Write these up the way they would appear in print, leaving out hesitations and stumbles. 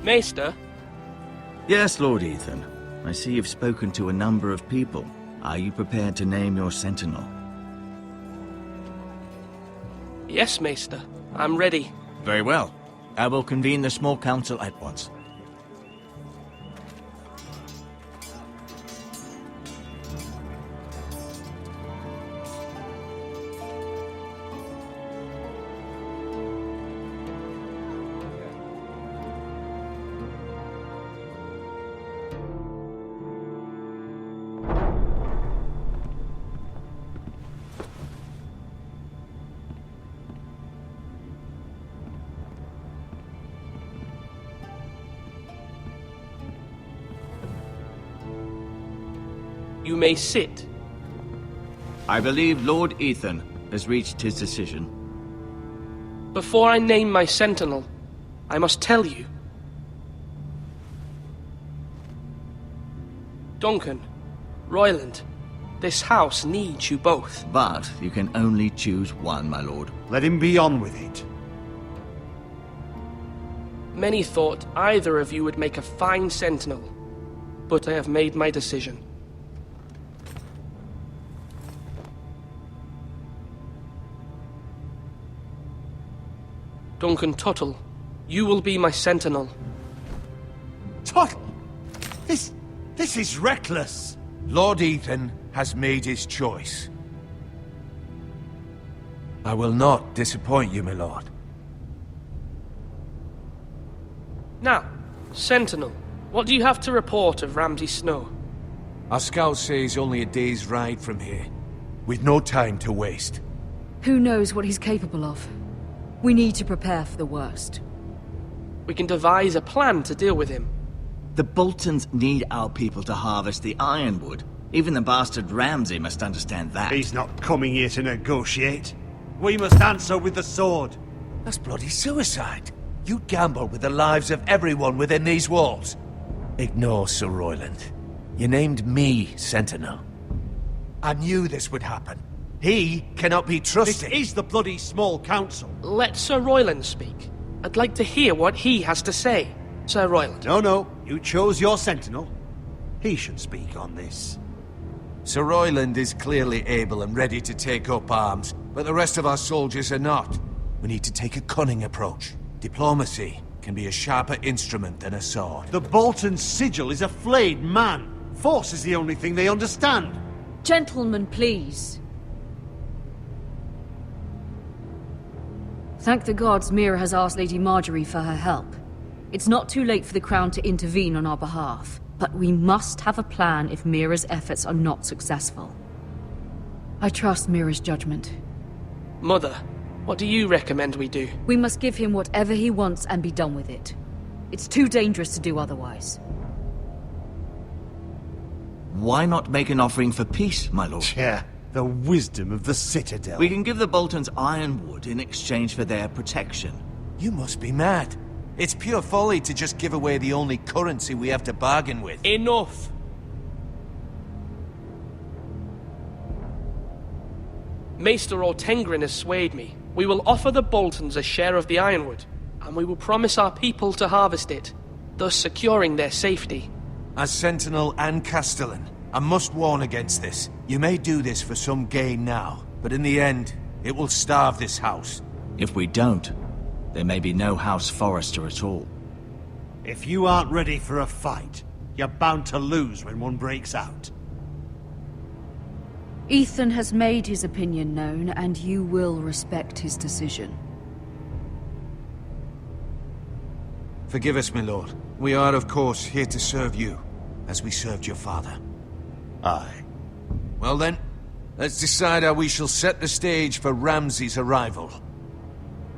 Maester? Yes, Lord Ethan. I see you've spoken to a number of people. Are you prepared to name your sentinel? Yes, Maester. I'm ready. Very well. I will convene the small council at once. You may sit. I believe Lord Ethan has reached his decision. Before I name my sentinel, I must tell you. Duncan, Royland, this house needs you both. But you can only choose one, my lord. Let him be on with it. Many thought either of you would make a fine sentinel, but I have made my decision. Duncan Tuttle, you will be my sentinel. Tuttle? This is reckless. Lord Ethan has made his choice. I will not disappoint you, my lord. Now, sentinel, what do you have to report of Ramsay Snow? Our scouts say he's only a day's ride from here, with no time to waste. Who knows what he's capable of? We need to prepare for the worst. We can devise a plan to deal with him. The Boltons need our people to harvest the ironwood. Even the bastard Ramsay must understand that. He's not coming here to negotiate. We must answer with the sword. That's bloody suicide. You gamble with the lives of everyone within these walls. Ignore Sir Royland. You named me Sentinel. I knew this would happen. He cannot be trusted. This is the bloody small council. Let Sir Royland speak. I'd like to hear what he has to say. Sir Royland. No. You chose your sentinel. He should speak on this. Sir Royland is clearly able and ready to take up arms, but the rest of our soldiers are not. We need to take a cunning approach. Diplomacy can be a sharper instrument than a sword. The Bolton sigil is a flayed man. Force is the only thing they understand. Gentlemen, please. Thank the gods Mira has asked Lady Margaery for her help. It's not too late for the Crown to intervene on our behalf, but we must have a plan if Mira's efforts are not successful. I trust Mira's judgment. Mother, what do you recommend we do? We must give him whatever he wants and be done with it. It's too dangerous to do otherwise. Why not make an offering for peace, my lord? Yeah, the wisdom of the Citadel. We can give the Boltons ironwood in exchange for their protection. You must be mad. It's pure folly to just give away the only currency we have to bargain with. Enough! Maester Ortengryn has swayed me. We will offer the Boltons a share of the ironwood, and we will promise our people to harvest it, thus securing their safety. As Sentinel and Castellan, I must warn against this. You may do this for some gain now, but in the end, it will starve this house. If we don't, there may be no House Forrester at all. If you aren't ready for a fight, you're bound to lose when one breaks out. Ethan has made his opinion known, and you will respect his decision. Forgive us, my lord. We are, of course, here to serve you, as we served your father. Aye. Well then, let's decide how we shall set the stage for Ramsay's arrival.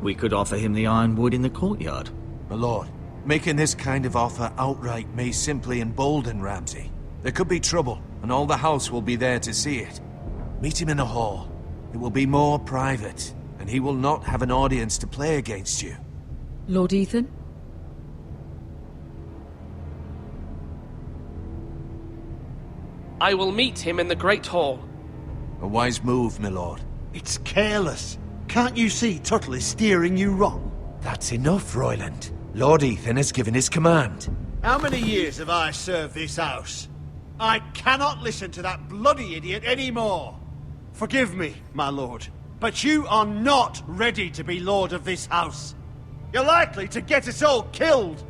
We could offer him the ironwood in the courtyard. My lord, making this kind of offer outright may simply embolden Ramsay. There could be trouble, and all the house will be there to see it. Meet him in the hall. It will be more private, and he will not have an audience to play against you. Lord Ethan? I will meet him in the Great Hall. A wise move, my lord. It's careless. Can't you see Tuttle is steering you wrong? That's enough, Royland. Lord Ethan has given his command. How many years have I served this house? I cannot listen to that bloody idiot anymore. Forgive me, my lord, but you are not ready to be lord of this house. You're likely to get us all killed.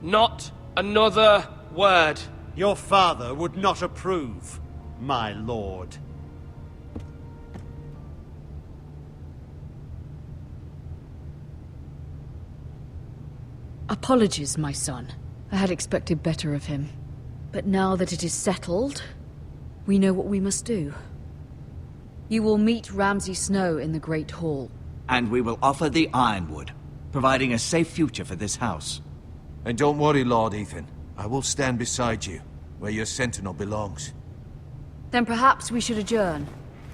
Not another word. Your father would not approve, my lord. Apologies, my son. I had expected better of him. But now that it is settled, we know what we must do. You will meet Ramsay Snow in the Great Hall. And we will offer the Ironwood, providing a safe future for this house. And don't worry, Lord Ethan. I will stand beside you, where your sentinel belongs. Then perhaps we should adjourn.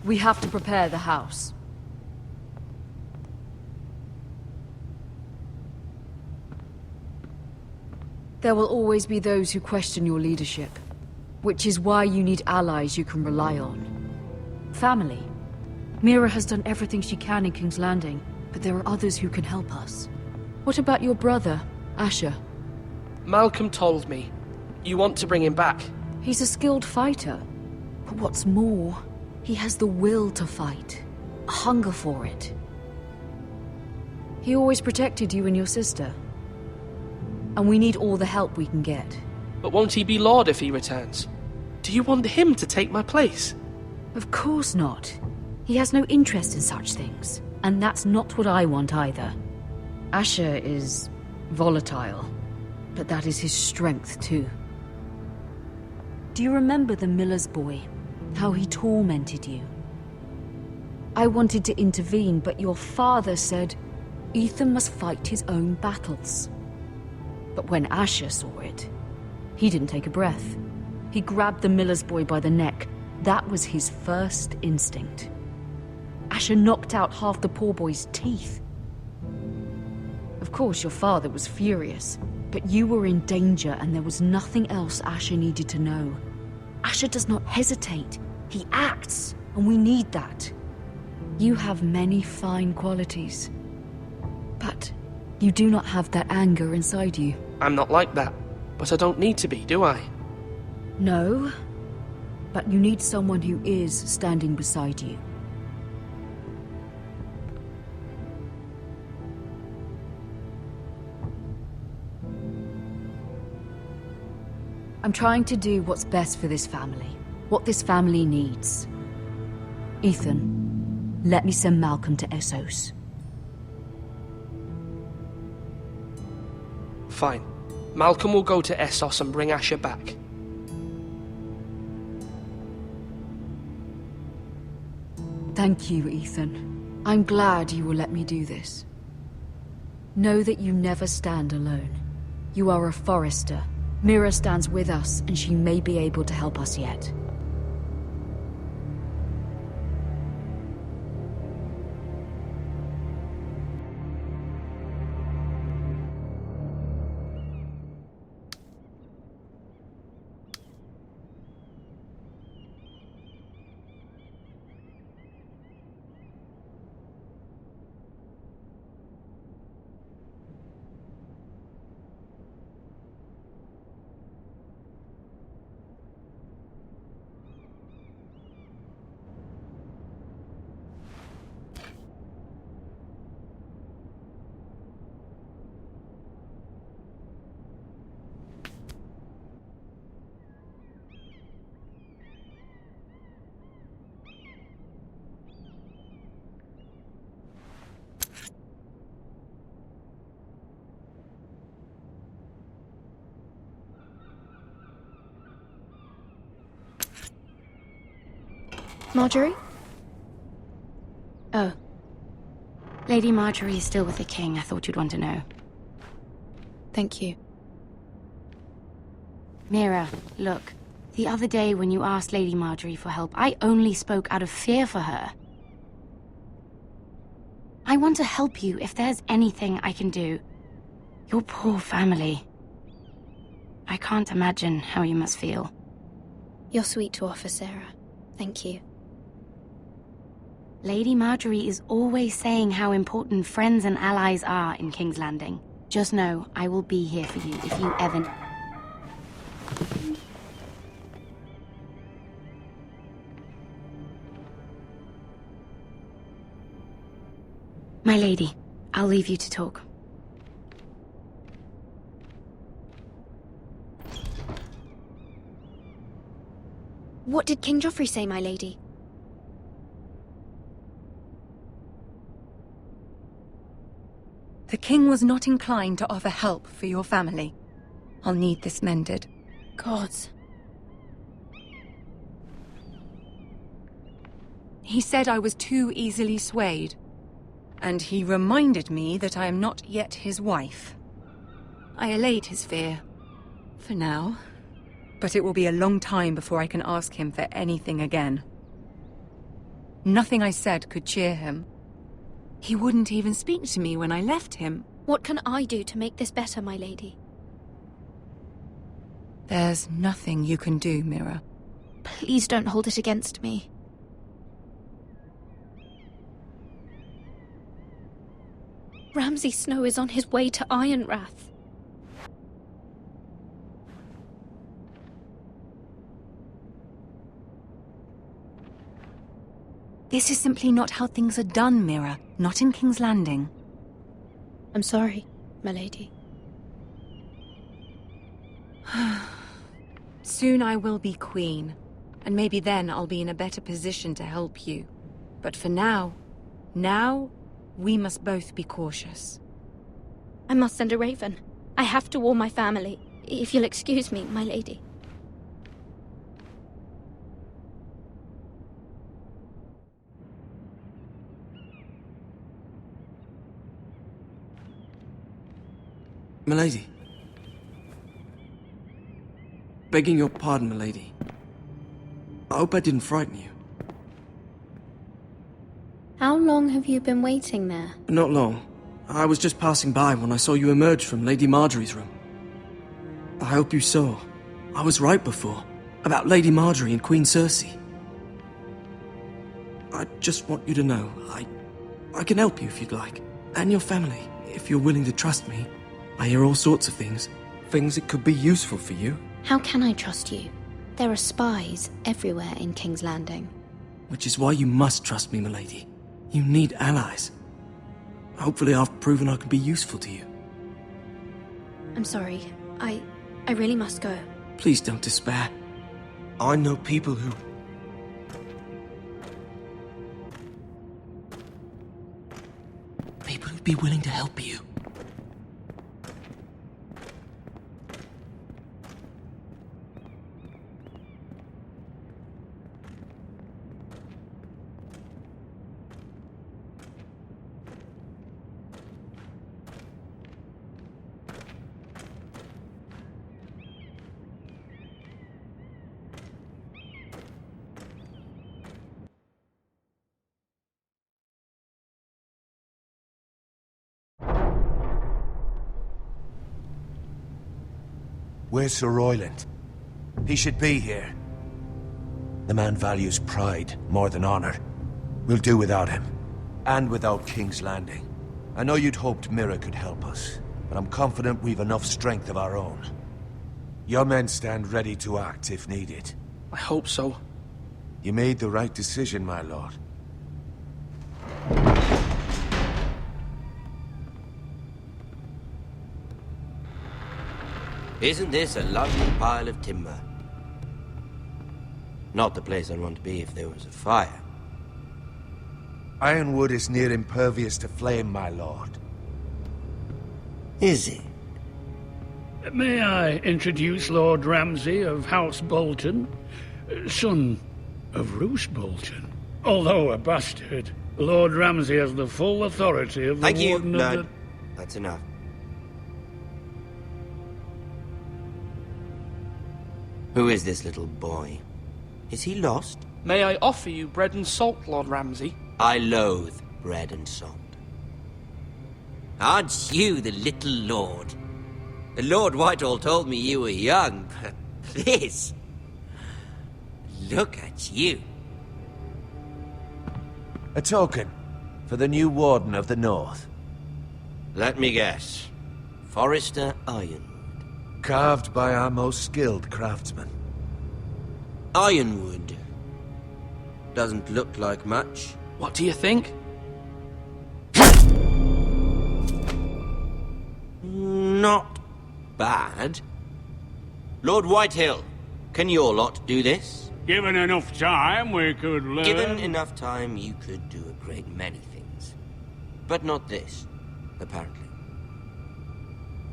We have to prepare the house. There will always be those who question your leadership, which is why you need allies you can rely on. Family. Mira has done everything she can in King's Landing, but there are others who can help us. What about your brother, Asher? Malcolm told me. You want to bring him back? He's a skilled fighter. But what's more, he has the will to fight. A hunger for it. He always protected you and your sister. And we need all the help we can get. But won't he be Lord if he returns? Do you want him to take my place? Of course not. He has no interest in such things. And that's not what I want either. Asher is volatile. But that is his strength too. Do you remember the miller's boy? How he tormented you? I wanted to intervene, but your father said Ethan must fight his own battles. But when Asher saw it, he didn't take a breath. He grabbed the miller's boy by the neck. That was his first instinct. Asher knocked out half the poor boy's teeth. Of course, your father was furious, but you were in danger and there was nothing else Asher needed to know. Asher does not hesitate. He acts, and we need that. You have many fine qualities, but you do not have that anger inside you. I'm not like that, but I don't need to be, do I? No, but you need someone who is standing beside you. I'm trying to do what's best for this family, what this family needs. Ethan, let me send Malcolm to Essos. Fine. Malcolm will go to Essos and bring Asher back. Thank you, Ethan. I'm glad you will let me do this. Know that you never stand alone. You are a Forrester. Mira stands with us, and she may be able to help us yet. Margaery? Oh. Lady Margaery is still with the king. I thought you'd want to know. Thank you. Mira, look. The other day when you asked Lady Margaery for help, I only spoke out of fear for her. I want to help you if there's anything I can do. Your poor family. I can't imagine how you must feel. You're sweet to offer, Sera. Thank you. Lady Margaery is always saying how important friends and allies are in King's Landing. Just know, I will be here for you if you ever... My lady, I'll leave you to talk. What did King Joffrey say, my lady? The king was not inclined to offer help for your family. I'll need this mended. Gods. He said I was too easily swayed. And he reminded me that I am not yet his wife. I allayed his fear. For now. But it will be a long time before I can ask him for anything again. Nothing I said could cheer him. He wouldn't even speak to me when I left him. What can I do to make this better, my lady? There's nothing you can do, Mira. Please don't hold it against me. Ramsay Snow is on his way to Ironrath. This is simply not how things are done, Mira. Not in King's Landing. I'm sorry, my lady. Soon I will be queen, and maybe then I'll be in a better position to help you. But for now, we must both be cautious. I must send a raven. I have to warn my family. If you'll excuse me, my lady. Milady. Begging your pardon, milady. I hope I didn't frighten you. How long have you been waiting there? Not long. I was just passing by when I saw you emerge from Lady Margaery's room. I hope you saw. I was right before. About Lady Margaery and Queen Cersei. I just want you to know, I can help you if you'd like. And your family, if you're willing to trust me. I hear all sorts of things. Things that could be useful for you. How can I trust you? There are spies everywhere in King's Landing. Which is why you must trust me, milady. You need allies. Hopefully I've proven I can be useful to you. I'm sorry. I really must go. Please don't despair. I know people who... People who'd be willing to help you. Where's Sir Royland? He should be here. The man values pride more than honor. We'll do without him. And without King's Landing. I know you'd hoped Mira could help us, but I'm confident we've enough strength of our own. Your men stand ready to act if needed. I hope so. You made the right decision, my lord. Isn't this a lovely pile of timber? Not the place I'd want to be if there was a fire. Ironwood is near impervious to flame, my lord. Is it? May I introduce Lord Ramsay of House Bolton, son of Roose Bolton. Although a bastard, Lord Ramsay has the full authority of the Thank you, Warden of Ludd. the... That's enough. Who is this little boy? Is he lost? May I offer you bread and salt, Lord Ramsay? I loathe bread and salt. Aren't you the little lord? The Lord Whitehall told me you were young, but this... Look at you. A token for the new Warden of the North. Let me guess. Forrester ironwood. Carved by our most skilled craftsmen. Ironwood. Doesn't look like much. What do you think? Not bad. Lord Whitehill, can your lot do this? Given enough time, we could learn. Given enough time, you could do a great many things. But not this, apparently.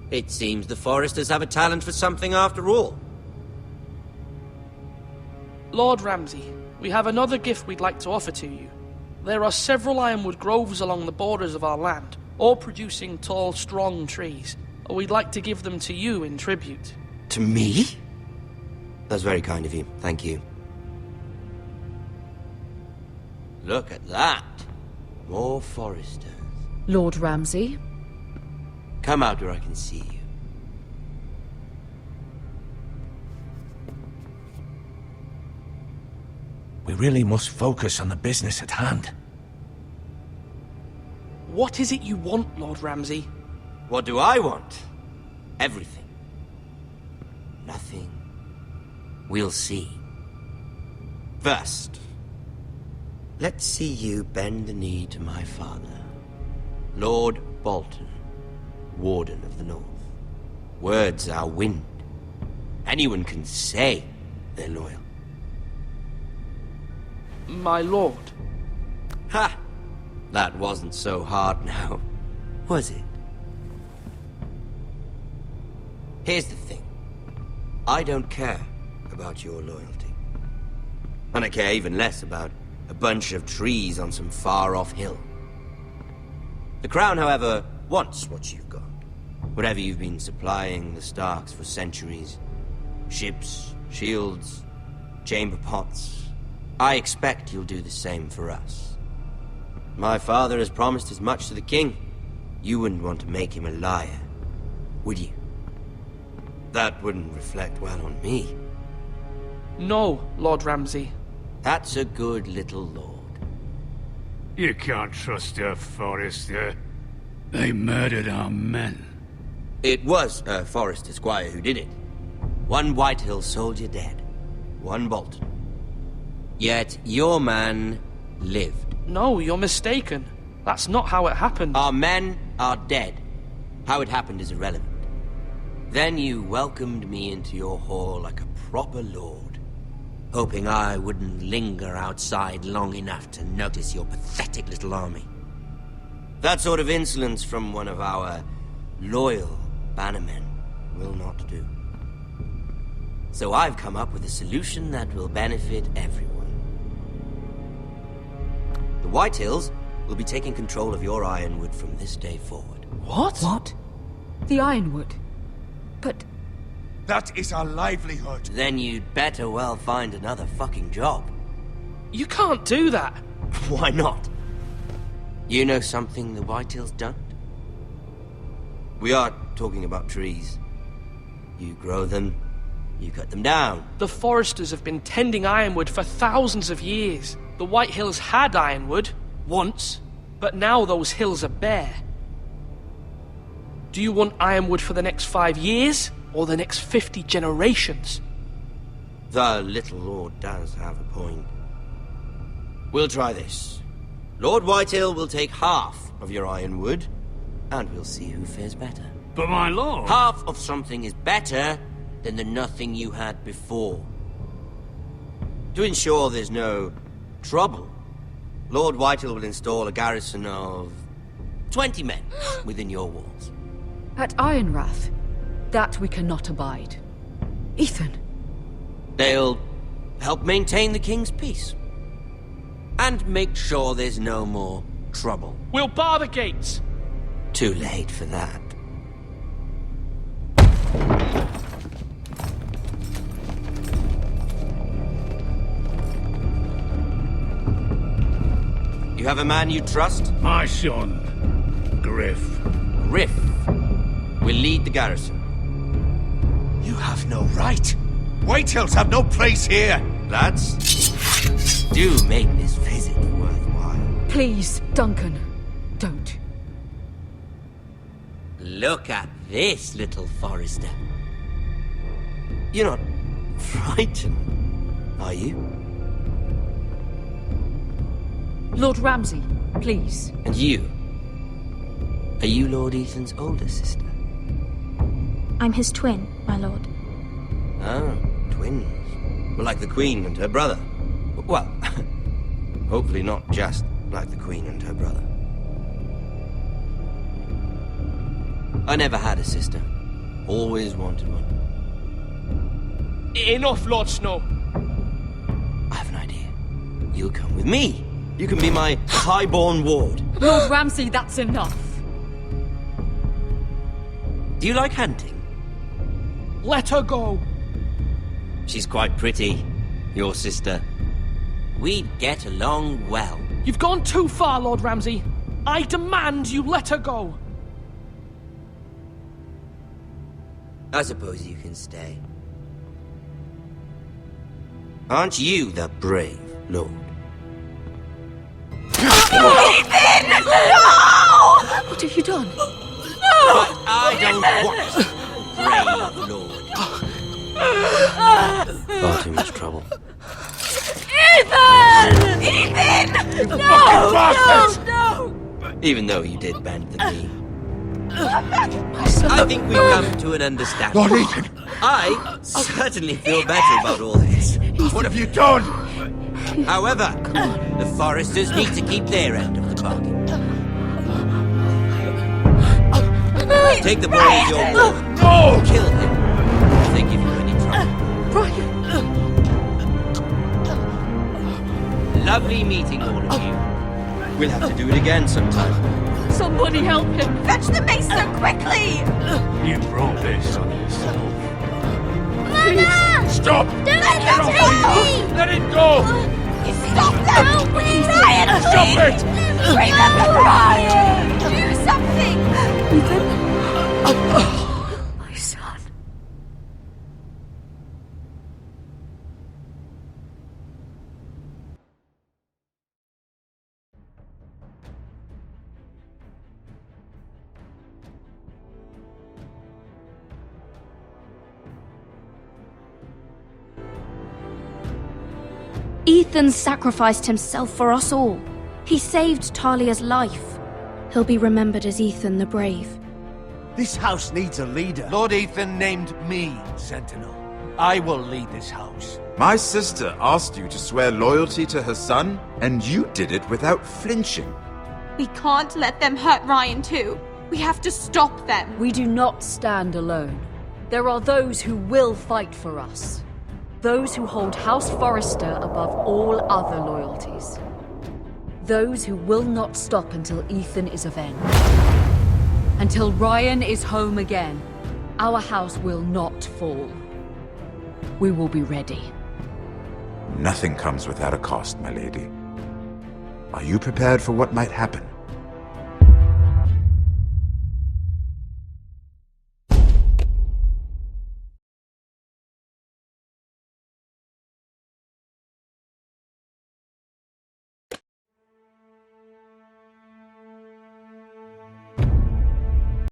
It seems the Forresters have a talent for something after all. Lord Ramsay, we have another gift we'd like to offer to you. There are several ironwood groves along the borders of our land, all producing tall, strong trees. We'd like to give them to you in tribute. To me? That's very kind of you. Thank you. Look at that. More Forresters. Lord Ramsay? Come out where I can see you. We really must focus on the business at hand. What is it you want, Lord Ramsay? What do I want? Everything. Nothing. We'll see. First, let's see you bend the knee to my father, Lord Bolton, Warden of the North. Words are wind. Anyone can say they're loyal. My lord. Ha! That wasn't so hard now, was it? Here's the thing. I don't care about your loyalty. And I care even less about a bunch of trees on some far-off hill. The Crown, however, wants what you've got. Whatever you've been supplying the Starks for centuries. Ships, shields, chamber pots. I expect you'll do the same for us. My father has promised as much to the king. You wouldn't want to make him a liar, would you? That wouldn't reflect well on me. No, Lord Ramsay. That's a good little lord. You can't trust a Forrester. They murdered our men. It was a Forrester squire who did it. One Whitehill soldier dead. One Bolton. Yet your man lived. No, you're mistaken. That's not how it happened. Our men are dead. How it happened is irrelevant. Then you welcomed me into your hall like a proper lord, hoping I wouldn't linger outside long enough to notice your pathetic little army. That sort of insolence from one of our loyal bannermen will not do. So I've come up with a solution that will benefit everyone. The Whitehills will be taking control of your ironwood from this day forward. What? What? The ironwood? But... That is our livelihood. Then you'd better well find another fucking job. You can't do that. Why not? You know something the Whitehills don't? We are talking about trees. You grow them, you cut them down. The Forresters have been tending ironwood for thousands of years. The Whitehills had ironwood, once, but now those hills are bare. Do you want ironwood for the next 5 years, or the next 50 generations? The little lord does have a point. We'll try this. Lord Whitehill will take half of your ironwood, and we'll see who fares better. But my lord... Half of something is better than the nothing you had before. To ensure there's no trouble, Lord Whitehill will install a garrison of 20 men within your walls. At Ironrath? That we cannot abide. Ethan! They'll help maintain the king's peace. And make sure there's no more trouble. We'll bar the gates! Too late for that. You have a man you trust? My son, Griff. Griff will lead the garrison. You have no right. Whitehills have no place here. Lads, do make this visit worthwhile. Please, Duncan, don't. Look at this, little Forrester. You're not frightened, are you? Lord Ramsay, please. And you? Are you Lord Ethan's older sister? I'm his twin, my lord. Oh, twins. Well, like the Queen and her brother. Well, hopefully not just like the Queen and her brother. I never had a sister. Always wanted one. Enough, Lord Snow. I have an idea. You'll come with me. You can be my highborn ward. Lord Ramsay, that's enough. Do you like hunting? Let her go. She's quite pretty, your sister. We'd get along well. You've gone too far, Lord Ramsay. I demand you let her go. I suppose you can stay. Aren't you the brave lord? Ethan! No! What have you done? But I don't want brave lord. Far too much trouble. Ethan! Ethan! No! No! Even though you did bend the knee. I think we've come to an understanding. Lord Ethan! I certainly feel better about all this. What have you done? However, the Forresters need to keep their end of the bargain. Take the boy as your ward. No! Kill him if they give you any trouble. Lovely meeting all of you. We'll have to do it again sometime. Somebody help him! Fetch the maester, quickly! You brought this on yourself. Mama! Stop! Don't let them take me! Let it go! Stop them! Ryan, Stop it! remember Ryan! Do something! My son. Ethan sacrificed himself for us all. He saved Talia's life. He'll be remembered as Ethan the Brave. This house needs a leader. Lord Ethan named me Sentinel. I will lead this house. My sister asked you to swear loyalty to her son, and you did it without flinching. We can't let them hurt Ryan too. We have to stop them. We do not stand alone. There are those who will fight for us. Those who hold House Forrester above all other loyalties. Those who will not stop until Ethan is avenged. Until Ryan is home again, our house will not fall. We will be ready. Nothing comes without a cost, my lady. Are you prepared for what might happen?